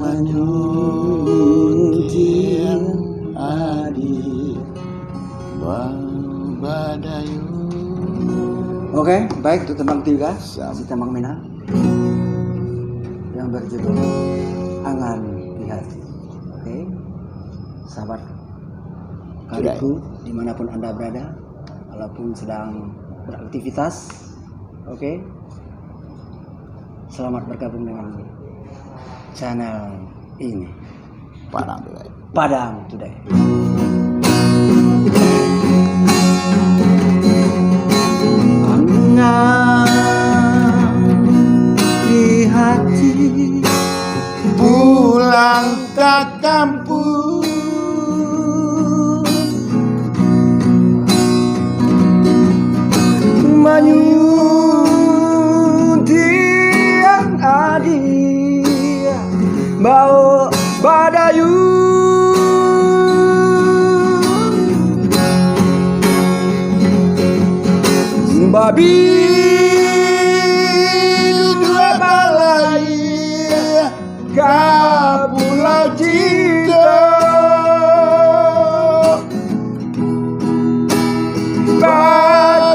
menyunting adi babadayu. Oke, baik, itu tembang tiga, si tembang Minang yang berjudul Angan di Hati. Oke, sahabat kariku dimanapun Anda berada, walaupun sedang beraktivitas, oke, selamat bergabung dengan channel ini, Padang Today. Di hati pulang ke kampung, menyunting adi bau badayu, babi dua balai kapulau cinta,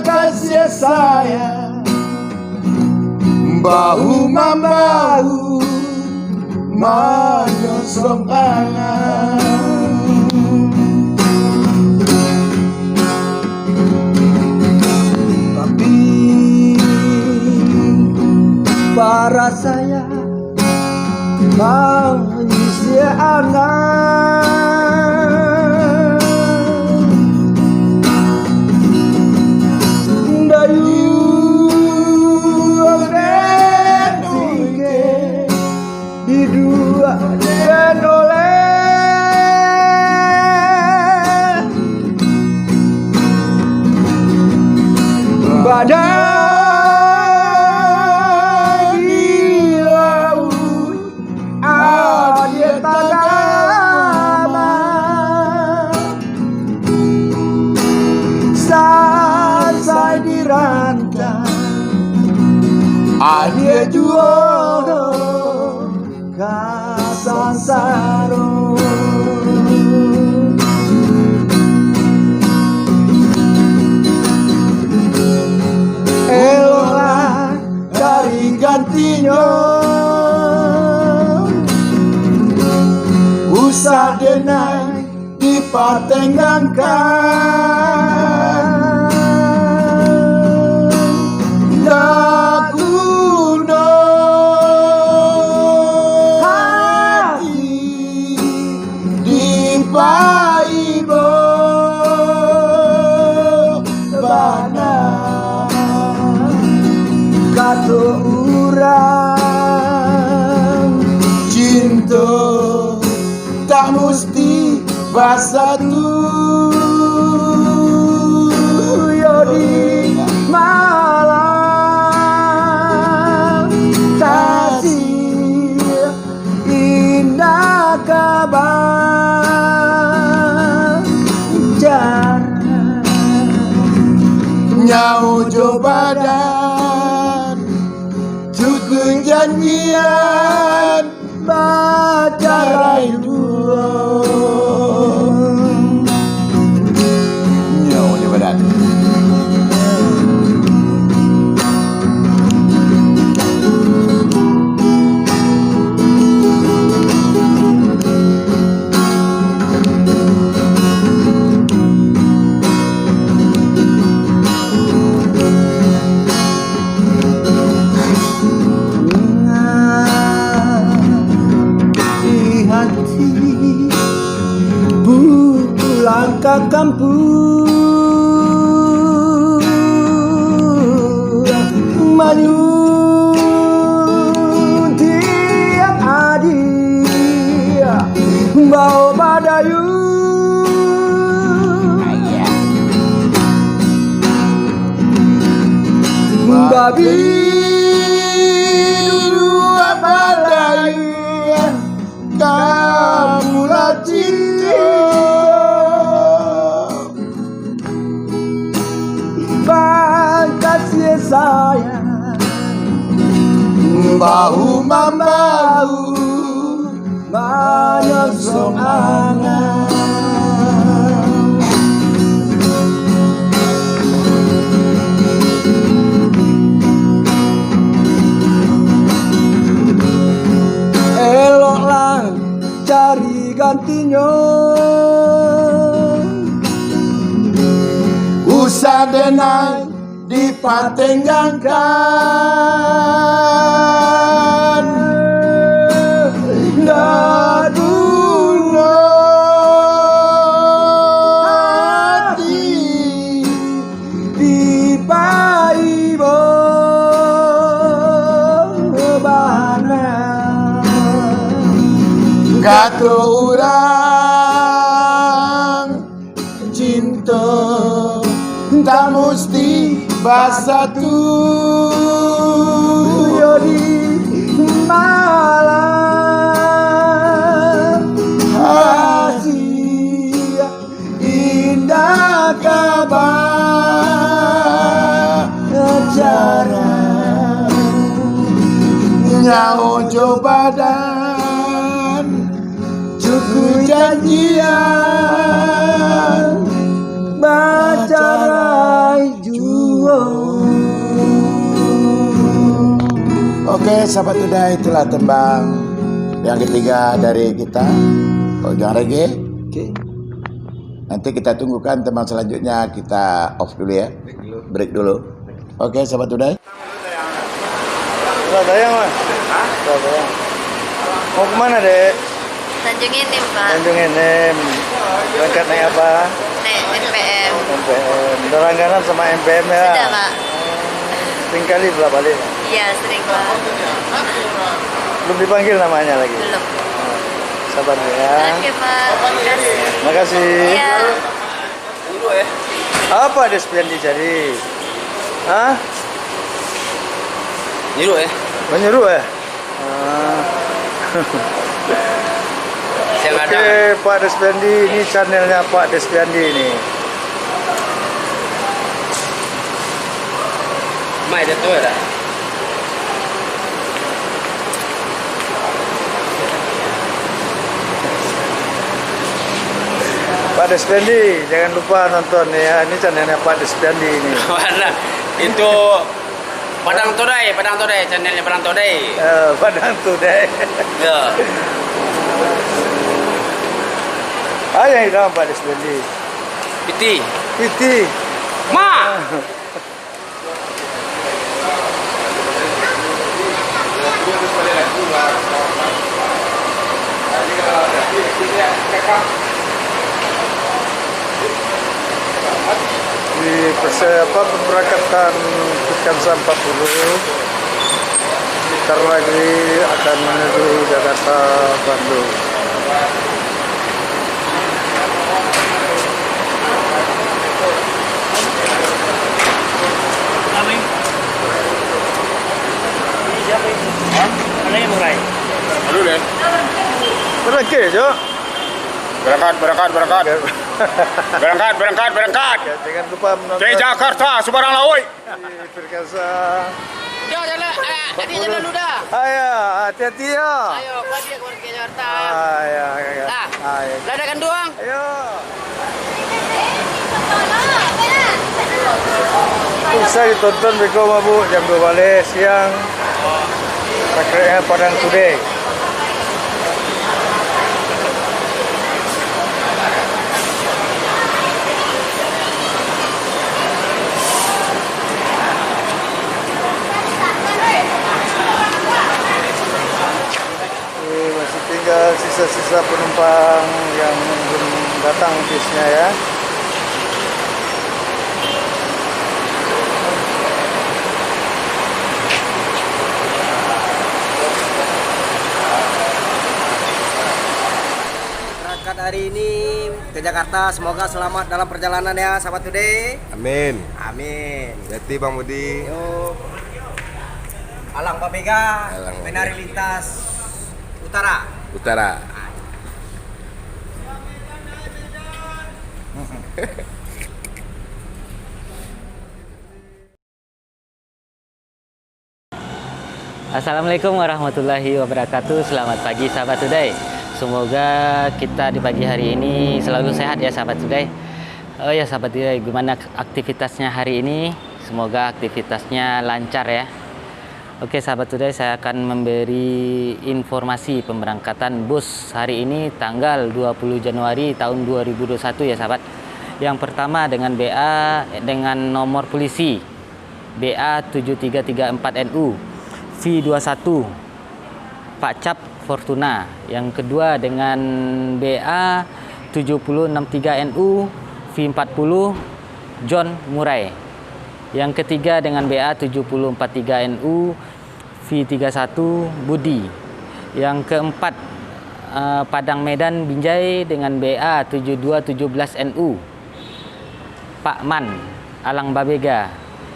kasih sayang bahu membahu menyosong angan. Para saya mengisi angan, dayu dan tinggi di dua dan oleh badai dia jual kasansaro. Elolah dari gantinya usah denai dipatengangkan. Kata orang cinta tak mesti bahasa tu di malam kasih indah kabar jarak nyau jobadan janjian bacarai dua nyau jobadan. Pulang ke kampung, menyunting adi bau badayu, babi dua badayu kapulau cinta, kasih sayang bahu membahu menyongsong angan. Eloklah cari gantinya, usah denai dipatenggangkan. Dadula hati Paibo bana kata orang cinta tak mesti basa tuh yodi malam Asia indah kabar cara nyaho badan cukup janjian bacarai juo. Oke, sahabat Uda, itulah tembang yang ketiga dari kita, Ojang Reggae. Oke. Nanti kita tunggukan tembang selanjutnya, kita off dulu ya. Break dulu. Oke, sahabat Uda. Surabaya mas? Surabaya. Mau kemana dek? Tanjung Enim, Pak. Tanjung Enim. Berangkat naik apa? Naik MPM. MPM. Udah langganan sama MPM ya? Sudah, Pak. Sering kali berapa kali? Iya, sering, Pak. Belum dipanggil namanya lagi? Belum. Sabar ya. Oke, Pak. Terima kasih. Makasih. Iya. Apa Despian jadi? Hah? Nyuruh ya? Menyuruh ya? Saya nggak ada. Oke, Pak Despiandi, ini channelnya Pak Despiandi ini. Mai dia tu ada. Pak Despiandi, jangan lupa nonton ya. Ini channelnya Pak Despiandi ini. Mana? Itu Padang Todai, channelnya Padang Todai. Padang tuh deh. Ya. Ayah ini nama Pak Despiandi. Piti. Piti. Ma. Di pemberangkatan Pikansa 40 bentar lagi akan menuju Jakarta Bandung. Mana yang mulai? Aduh deh. Berangkat Jo. Berangkat. Berangkat. Jangan lupa menonton Ke Jakarta, Semarang Lawoi. di Pikansa. Jauh jalan. Tadi jalan udah. Ayo, hati-hati ya. Ayo, kau dia keluar ke Jakarta. Ayo. Nah, ladakan doang. Ayo. Bisa ditonton Beko Mabu jam 2 balik siang. Pakai Padang Today. Masih tinggal sisa-sisa penumpang yang belum datang bisnya ya. Berangkat hari ini ke Jakarta, semoga selamat dalam perjalanan ya sahabat Today. Amin. Amin. Jadi Bang Budi. Yuk. Alang Pak Bega, Alang Pak Penari Bega. Lintas Utara. Utara. Assalamualaikum warahmatullahi wabarakatuh. Selamat pagi sahabat Today. Semoga kita di pagi hari ini selalu sehat ya sahabat Today. Oh ya sahabat Today, gimana aktivitasnya hari ini? Semoga aktivitasnya lancar ya. Oke sahabat Today, saya akan memberi informasi pemberangkatan bus hari ini tanggal 20 Januari tahun 2021 ya sahabat. Yang pertama dengan BA dengan nomor polisi BA 7334NU V21 Pak Cap Fortuna. Yang kedua dengan BA 7063NU V40 John Murai. Yang ketiga dengan BA 7043NU V31 Budi. Yang keempat Padang Medan Binjai dengan BA 7217NU Pak Man Alang Babega.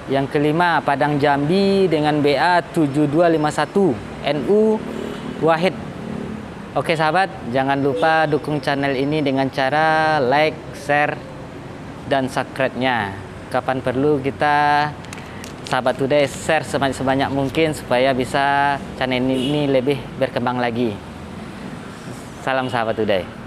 Yang kelima Padang Jambi dengan BA 7251NU Wahid. Oke sahabat, jangan lupa dukung channel ini dengan cara like, share, dan subscribe-nya. Kapan perlu kita sahabat Today share sebanyak mungkin supaya bisa channel ini lebih berkembang lagi. Salam sahabat Today.